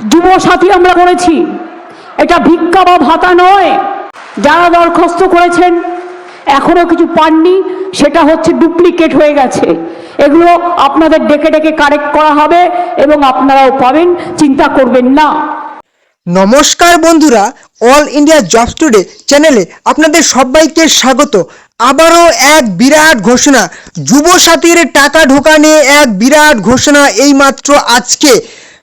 যুব সাথী আমরা করেছি, এটা ভিক্ষা বা ভাতা নয়। যারা দরখাস্ত করেছেন এখনো কিছু পাননি, সেটা হচ্ছে ডুপ্লিকেট হয়ে গেছে। এগুলো আপনাদের ডেকে ডেকে কারেক্ট করা হবে এবং আপনারাও পাবেন, চিন্তা করবেন না। নমস্কার বন্ধুরা, অল ইন্ডিয়া জবস টুডে চ্যানেলে আপনাদের সবাইকে স্বাগত। আবারও এক বিরাট ঘোষণা, যুবসাথীর টাকা ঢোকা নিয়ে এক বিরাট ঘোষণা। এইমাত্র আজকে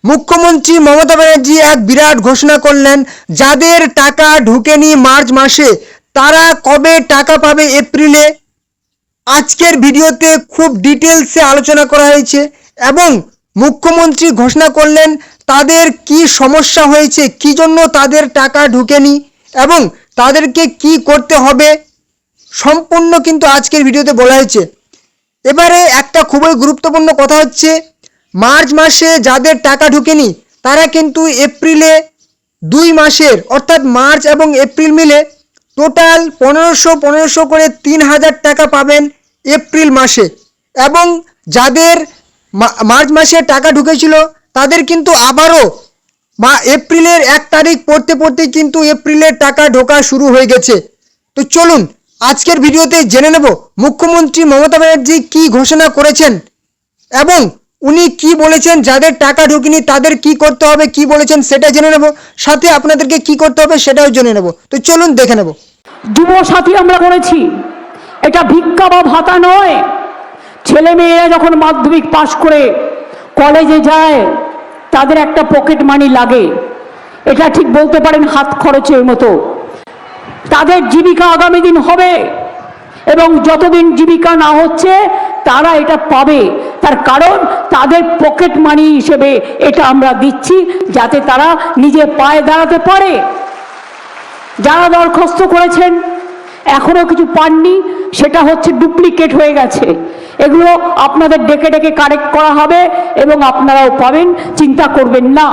মুখ্যমন্ত্রী মমতা ব্যানার্জি এক বিরাট ঘোষণা করলেন, যাদের টাকা ঢোকেনি মার্চ মাসে তারা কবে টাকা পাবে এপ্রিলে। আজকের ভিডিওতে খুব ডিটেলসে আলোচনা করা হয়েছে এবং মুখ্যমন্ত্রী ঘোষণা করলেন তাদের কি সমস্যা হয়েছে, কি জন্য তাদের টাকা ঢোকেনি এবং তাদেরকে কি করতে হবে, সম্পূর্ণ কিন্তু আজকের ভিডিওতে বলা হয়েছে। এবারে একটা খুবই গুরুত্বপূর্ণ কথা হচ্ছে, মার্চ মাসে যাদের টাকা ঢোকেনি তারা কিন্তু এপ্রিলে 2 মাসের অর্থাৎ মার্চ এবং এপ্রিল মিলে টোটাল 1500 করে 3000 টাকা পাবেন এপ্রিল মাসে। এবং যাদের মার্চ মাসে টাকা ঢুকেছিল তাদের কিন্তু আবারও এপ্রিলের 1 তারিখ পড়তে পড়তে কিন্তু এপ্রিলের টাকা ঢোকা শুরু হয়ে গেছে। তো চলুন আজকের ভিডিওতে জেনে নেব মুখ্যমন্ত্রী মমতা ব্যানার্জি কি ঘোষণা করেছেন এবং উনি কি বলেছেন, যাদের টাকা ঢোকেনি তাদের কি করতে হবে, কি বলেছেন সেটা জেনে নেব, সাথে আপনাদেরকে কি করতে হবে সেটাও জেনে নেব। তো চলুন দেখে নেব। যুব সাথী আমরা করেছি, এটা ভিক্ষা বা ভাতা নয়। ছেলে মেয়েরা যখন মাধ্যমিক পাশ করে কলেজে যায় তাদের একটা পকেট মানি লাগে, এটা ঠিক বলতে পারেন হাত খরচের মতো। তাদের জীবিকা আগামী দিন হবে এবং যতদিন জীবিকা না হচ্ছে তারা এটা পাবে। তার কারণ তাদের পকেট মানি হিসেবে এটা আমরা দিচ্ছি, যাতে তারা নিজে পায়ে দাঁড়াতে পারে। যারা দরখাস্ত করেছেন এখনো কিছু পাননি, সেটা হচ্ছে ডুপ্লিকেট হয়ে গেছে। এগুলো আপনাদের ডেকে ডেকে কারেক্ট করা হবে এবং আপনারাও পাবেন, চিন্তা করবেন না।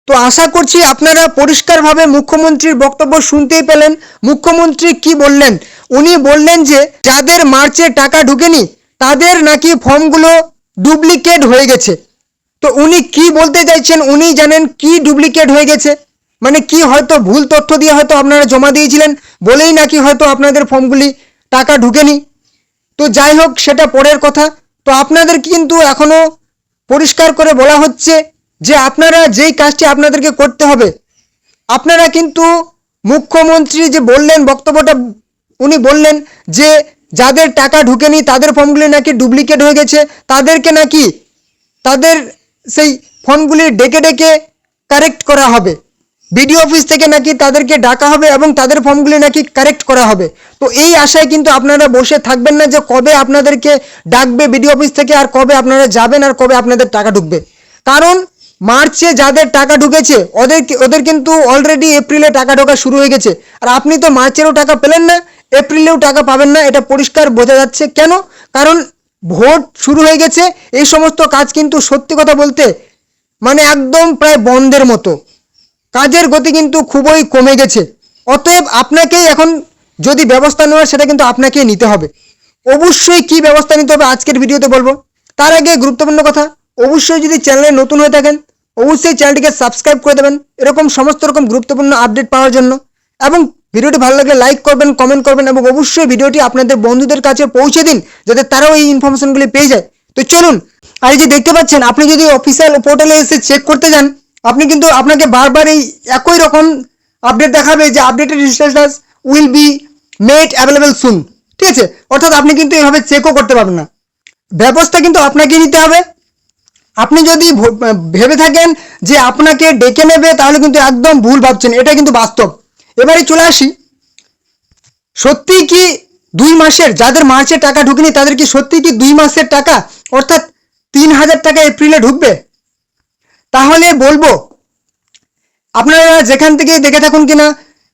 তো আশা করছি আপনারা পরিষ্কারভাবে মুখ্যমন্ত্রীর বক্তব্য শুনতেই পেলেন। মুখ্যমন্ত্রী কি বললেন? উনি বললেন যে যাদের মার্চে টাকা ঢোকেনি তাদের নাকি ফর্মগুলো ডুপ্লিকেট হয়ে গেছে। তো উনি কি বলতে চাইছেন উনি জানেন, কি ডুপ্লিকেট হয়ে গেছে মানে কি, হয়তো ভুল তথ্য দিয়ে হয়তো আপনারা জমা দিয়েছিলেন বলেই নাকি হয়তো আপনাদের ফর্মগুলি টাকা ঢোকেনি। তো যাই হোক, সেটা পরের কথা। তো আপনাদের কিন্তু এখনো পরিষ্কার করে বলা হচ্ছে যে আপনারা যেই কাজটি আপনাদেরকে করতে হবে, আপনারা কিন্তু মুখ্যমন্ত্রী যে বললেন বক্তব্যটা, উনি বললেন যে যাদের টাকা ঢোকেনি তাদের ফর্মগুলি নাকি ডুপ্লিকেট হয়ে গেছে, তাদেরকে নাকি তাদের সেই ফর্মগুলি ডেকে ডেকে কারেক্ট করা হবে। বিডিও অফিস থেকে নাকি তাদেরকে ডাকা হবে এবং তাদের ফর্মগুলি নাকি কারেক্ট করা হবে। তো এই আশায় কিন্তু আপনারা বসে থাকবেন না যে কবে আপনাদেরকে ডাকবে বিডিও অফিস থেকে, আর কবে আপনারা যাবেন, আর কবে আপনাদের টাকা ঢুকবে। কারণ মার্চে যাদের টাকা ঢুকেছে ওদের কিন্তু অলরেডি এপ্রিলে টাকা ঢোকা শুরু হয়ে গেছে। আর আপনি তো মার্চেরও টাকা পেলেন না, এপ্রিলেও টাকা পাবেন না, এটা পরিষ্কার বোঝা যাচ্ছে। কেন? কারণ ভোট শুরু হয়ে গেছে। এই সমস্ত কাজ কিন্তু সত্যি কথা বলতে মানে একদম প্রায় বন্ধের মতো, কাজের গতি কিন্তু খুবই কমে গেছে। অতএব আপনাকেই এখন যদি ব্যবস্থা নেওয়ার সেটা কিন্তু আপনাকেই নিতে হবে। অবশ্যই কি ব্যবস্থা নিতে হবে আজকের ভিডিওতে বলবো। তার আগে গুরুত্বপূর্ণ কথা, অবশ্যই যদি চ্যানেলে নতুন হয়ে থাকেন অবশ্যই চ্যানেলটিকে সাবস্ক্রাইব করে দেবেন এরকম সমস্ত রকম গুরুত্বপূর্ণ আপডেট পাওয়ার জন্য। এবং ভিডিওটি ভালো লাগলে লাইক করবেন, কমেন্ট করবেন এবং অবশ্যই ভিডিওটি আপনাদের বন্ধুদের কাছে পৌঁছে দিন যাতে তারাও এই ইনফরমেশনগুলি পেয়ে যায়। তো চলুন, আর এই যে দেখতে পাচ্ছেন, আপনি যদি অফিসিয়াল পোর্টালে এসে চেক করতে যান আপনি কিন্তু আপনাকে বারবার এই একই রকম আপডেট দেখাবে যে updated status will be made available soon. ঠিক আছে, অর্থাৎ আপনি কিন্তু এভাবে চেকও করতে পারবেন না, ব্যবস্থা কিন্তু আপনাকে নিতে হবে। আপনি যদি ভেবে থাকেন যে আপনাকে ডেকে নেবে তাহলে কিন্তু একদম ভুল ভাবছেন, এটা কিন্তু বাস্তব। এবারে চলে আসি, সত্যি কি 2 মাসের, যাদের মার্চে টাকা ঢুকেনি তাদের কি সত্যি কি 2 মাসের টাকা অর্থাৎ 3000 টাকা এপ্রিলে ঢুকবে? তাহলে বলবো আপনারা যেখান থেকে দেখে থাকুন কিনা,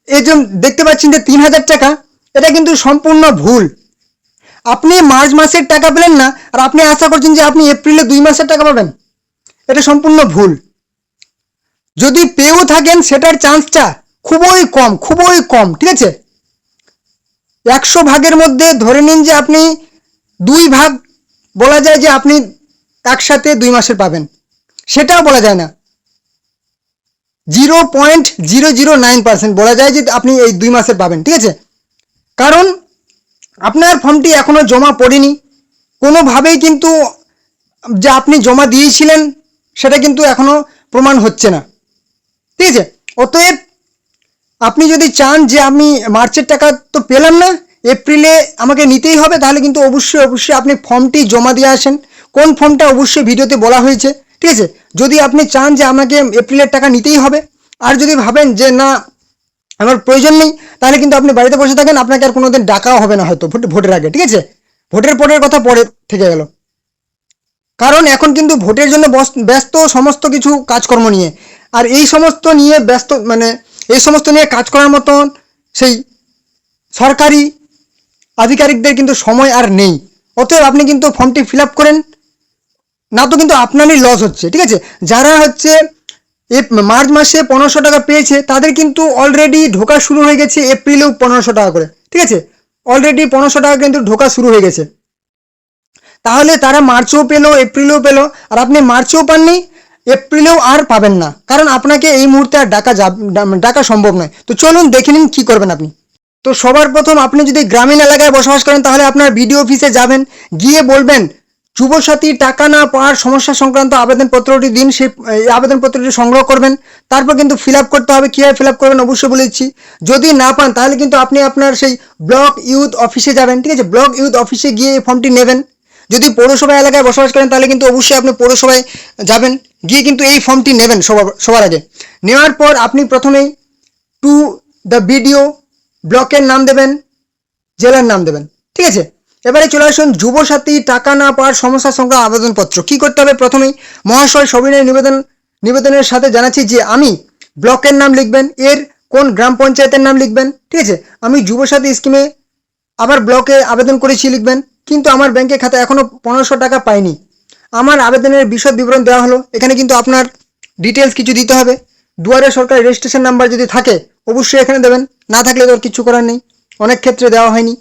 এই যে দেখতে পাচ্ছেন যে 3000 টাকা, এটা কিন্তু সম্পূর্ণ ভুল। আপনি মার্চ মাসের টাকা পেলেন না আর আপনি আশা করছেন যে আপনি এপ্রিলে 2 মাসের টাকা পাবেন, এটা সম্পূর্ণ ভুল। যদি পেয়েও থাকেন সেটার চান্সটা খুবই কম, খুবই কম। ঠিক আছে, 100 ভাগের মধ্যে ধরে নিন যে আপনি 2 ভাগ বলা যায় যে আপনি একসাথে 2 মাসের পাবেন, সেটাও বলা যায় না। 0.009% বলা যায় যে আপনি এই 2 মাসের পাবেন, ঠিক আছে। কারণ আপনার ফর্মটি এখনো জমা পড়েনি, কোনোভাবেই কিন্তু যে আপনি জমা দিয়েছিলেন সেটা কিন্তু এখনো প্রমাণ হচ্ছে না, ঠিক আছে। অতএব আপনি যদি চান যে আমি মার্চের টাকা তো পেলাম না, এপ্রিলে আমাকে নিতেই হবে, তাহলে কিন্তু অবশ্যই আপনি ফর্মটি জমা দিয়ে আসেন। কোন ফর্মটা অবশ্যই ভিডিওতে বলা হয়েছে, ঠিক আছে। যদি আপনি চান যে আমাকে এপ্রিলের টাকা নিতেই হবে, আর যদি ভাবেন যে না আমার প্রয়োজন নেই, তাহলে কিন্তু আপনি বাড়িতে বসে থাকেন, আপনাকে আর কোনোদিন ডাকাও হবে না হয়তো ভোটের আগে, ঠিক আছে। ভোটের পরের কথা পরে থেকে গেল, কারণ এখন কিন্তু ভোটের জন্য ব্যস্ত সমস্ত কিছু কাজকর্ম নিয়ে, আর এই সমস্ত নিয়ে ব্যস্ত মানে এই সমস্ত নিয়ে কাজ করার মতন সেই সরকারি আধিকারিকদের কিন্তু সময় আর নেই। অতএব আপনি কিন্তু ফর্মটি ফিল আপ করেন, না তো কিন্তু আপনারই লস হচ্ছে, ঠিক আছে। যারা হচ্ছে মার্চ মাসে 1500 টাকা পেয়েছে, তাদের কিন্তু অলরেডি ঢোকা শুরু হয়ে গেছে এপ্রিলেও 1500 টাকা করে, ঠিক আছে। অলরেডি 1500 টাকা কিন্তু ঢোকা শুরু হয়ে গেছে। তাহলে তারা মার্চেও পেলো, এপ্রিলেও পেলো, আর আপনি মার্চেও পাননি, এপ্রিলেও আর পাবেন না, কারণ আপনাকে এই মুহূর্তে আর ডাকা সম্ভব নয়। তো চলুন দেখে নিন কী করবেন আপনি। তো সবার প্রথম আপনি যদি গ্রামীণ এলাকায় বসবাস করেন, তাহলে আপনার বিডিও অফিসে যাবেন, গিয়ে বলবেন যুবসাথী টাকা না পাওয়ার সমস্যা সংক্রান্ত আবেদনপত্রটি দিন। সেই আবেদনপত্রটি সংগ্রহ করবেন, তারপর কিন্তু ফিল আপ করতে হবে। কীভাবে ফিল আপ করবেন অবশ্যই বলে দিচ্ছি। যদি না পান তাহলে কিন্তু আপনি আপনার সেই ব্লক ইউথ অফিসে যাবেন, ঠিক আছে। ব্লক ইউথ অফিসে গিয়ে এই ফর্মটি নেবেন। যদি পৌরসভা এলাকায় বসবাস করেন তাহলে কিন্তু অবশ্যই আপনি পৌরসভায় যাবেন, গিয়ে কিন্তু এই ফর্মটি নেবেন সবার আগে। নেওয়ার পর আপনি প্রথমেই টু দ্য বিডিও ব্লকের নাম দেবেন, জেলার নাম দেবেন, ঠিক আছে। এবারে চলে আসুন যুবসাথী টাকা না পাওয়ার সমস্যা সংক্রান্ত আবেদনপত্র। কী করতে হবে? প্রথমেই মহাশয় সবিনয় নিবেদনের সাথে জানাচ্ছি যে আমি ব্লকের নাম লিখবেন, এর কোন গ্রাম পঞ্চায়েতের নাম লিখবেন, ঠিক আছে। আমি যুবসাথী স্কিমে আবার ব্লকে আবেদন করেছি লিখবেন, কিন্তু আমার ব্যাংকের খাতায় এখনও 1500 টাকা পাইনি। আমার আবেদনের বিশদ বিবরণ দেওয়া হলো, এখানে কিন্তু আপনার ডিটেলস কিছু দিতে হবে। দুয়ারে সরকার রেজিস্ট্রেশন নাম্বার যদি থাকে অবশ্যই এখানে দেবেন, না থাকলে তো কিছু করার নেই, অনেক ক্ষেত্রে দেওয়া হয়নি।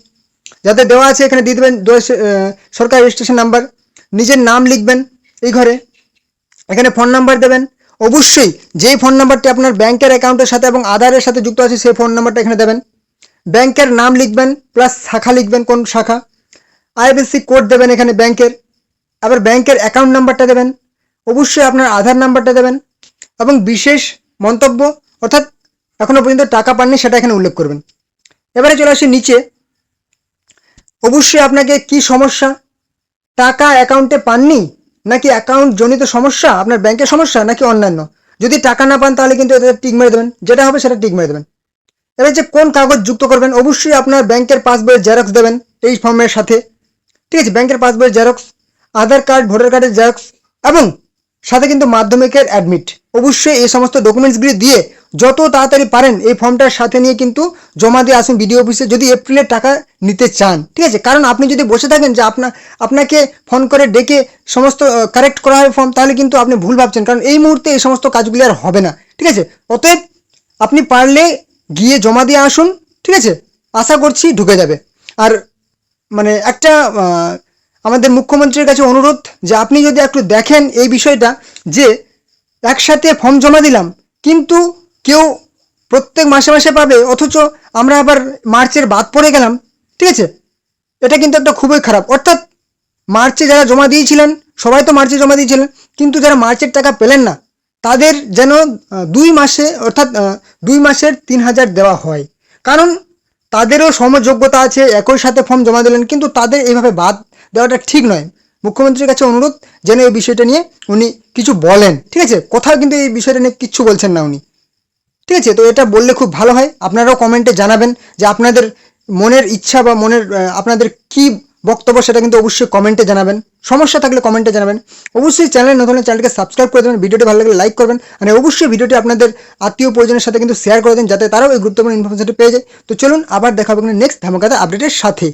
যাতে দেওয়া আছে এখানে দিয়ে দেবেন সরকার রেজিস্ট্রেশন নাম্বার। নিজের নাম লিখবেন এই ঘরে, এখানে ফোন নাম্বার দেবেন। অবশ্যই যেই ফোন নাম্বারটি আপনার ব্যাংকের অ্যাকাউন্টের সাথে এবং আধারের সাথে যুক্ত আছে সেই ফোন নাম্বারটা এখানে দেবেন। ব্যাংকের নাম লিখবেন প্লাস শাখা লিখবেন, কোন শাখা। আইএফএসসি কোড দেবেন এখানে ব্যাংকের, আবার ব্যাংকের অ্যাকাউন্ট নাম্বারটা দেবেন। অবশ্যই আপনার আধার নাম্বারটা দেবেন এবং বিশেষ মন্তব্য অর্থাৎ এখনো পর্যন্ত টাকা পাননি সেটা এখানে উল্লেখ করবেন। এবারে চলে আসি নিচে, অবশ্যই আপনাকে কি সমস্যা, টাকা অ্যাকাউন্টে পাননি নাকি অ্যাকাউন্ট জনিত সমস্যা, আপনার ব্যাংকের সমস্যা নাকি অন্যান্য। যদি টাকা না পান তাহলে কিন্তু এতে টিক মেরে দেবেন, যেটা হবে সেটা টিক মেরে দেবেন। এবার যে কোন কাগজ যুক্ত করবেন, অবশ্যই আপনার ব্যাংকের পাসবইয়ের জেরক্স দেবেন এই ফর্মের সাথে, ঠিক আছে। ব্যাংকের পাসবইয়ের জেরক্স, আধার কার্ড, ভোটার কার্ডের জেরক্স এবং সাথে কিন্তু মাধ্যমিকের অ্যাডমিট। অবশ্যই এই সমস্ত ডকুমেন্টসগুলি দিয়ে যত তাড়াতাড়ি পারেন এই ফর্মটার সাথে নিয়ে কিন্তু জমা দিয়ে আসুন বিডিও অফিসে, যদি এপ্রিলের টাকা নিতে চান, ঠিক আছে। কারণ আপনি যদি বসে থাকেন যে আপনাকে ফোন করে ডেকে সমস্ত কারেক্ট করা হয় ফর্ম, তাহলে কিন্তু আপনি ভুল ভাবছেন, কারণ এই মুহূর্তে এই সমস্ত কাজগুলি আর হবে না, ঠিক আছে। অতএব আপনি পারলে গিয়ে জমা দিয়ে আসুন, ঠিক আছে। আশা করছি ঢুকে যাবে। আর মানে একটা আমাদের মুখ্যমন্ত্রীর কাছে অনুরোধ যে আপনি যদি একটু দেখেন এই বিষয়টা, যে একসাথে ফর্ম জমা দিলাম কিন্তু কেউ প্রত্যেক মাসে মাসে পাবে, অথচ আমরা আবার মার্চের বাদ পড়ে গেলাম, ঠিক আছে। এটা কিন্তু একটা খুবই খারাপ। অর্থাৎ মার্চে যারা জমা দিয়েছিলেন সবাই তো মার্চে জমা দিয়েছিলেন, কিন্তু যারা মার্চের টাকা পেলেন না তাদের যেন 2 মাসে অর্থাৎ 2 মাসের 3000 দেওয়া হয়, কারণ তাদেরও সমযোগ্যতা আছে, একই সাথে ফর্ম জমা দিলেন, কিন্তু তাদের এইভাবে বাদ দেওয়াটা ঠিক নয়। মুখ্যমন্ত্রীর কাছে অনুরোধ যেন এই বিষয়টা নিয়ে উনি কিছু বলেন, ঠিক আছে। কোথাও কিন্তু এই বিষয়টা নিয়ে কিচ্ছু বলছেন না উনি, ঠিক আছে। তো এটা বললে খুব ভালো হয়। আপনারাও কমেন্টে জানাবেন যে আপনাদের মনের ইচ্ছা বা মনের আপনাদের কি বক্তব্য, সেটা কিন্তু অবশ্যই কমেন্টে জানাবেন। সমস্যা থাকলে কমেন্টে জানাবেন। অবশ্যই চ্যানেল নতুন চ্যানেলকে সাবস্ক্রাইব করে দেবেন, ভিডিওটি ভালো লাগলে লাইক করবেন, আর অবশ্যই ভিডিওটি আপনাদের আত্মীয় পরিজনের সাথে কিন্তু শেয়ার করে দিন, যাতে তারাও এই গুরুত্বপূর্ণ ইনফরমেশনটি পেয়ে যায়। তো চলুন আবার দেখা হবে নেক্সট ধামাকাদার আপডেটের সাথে।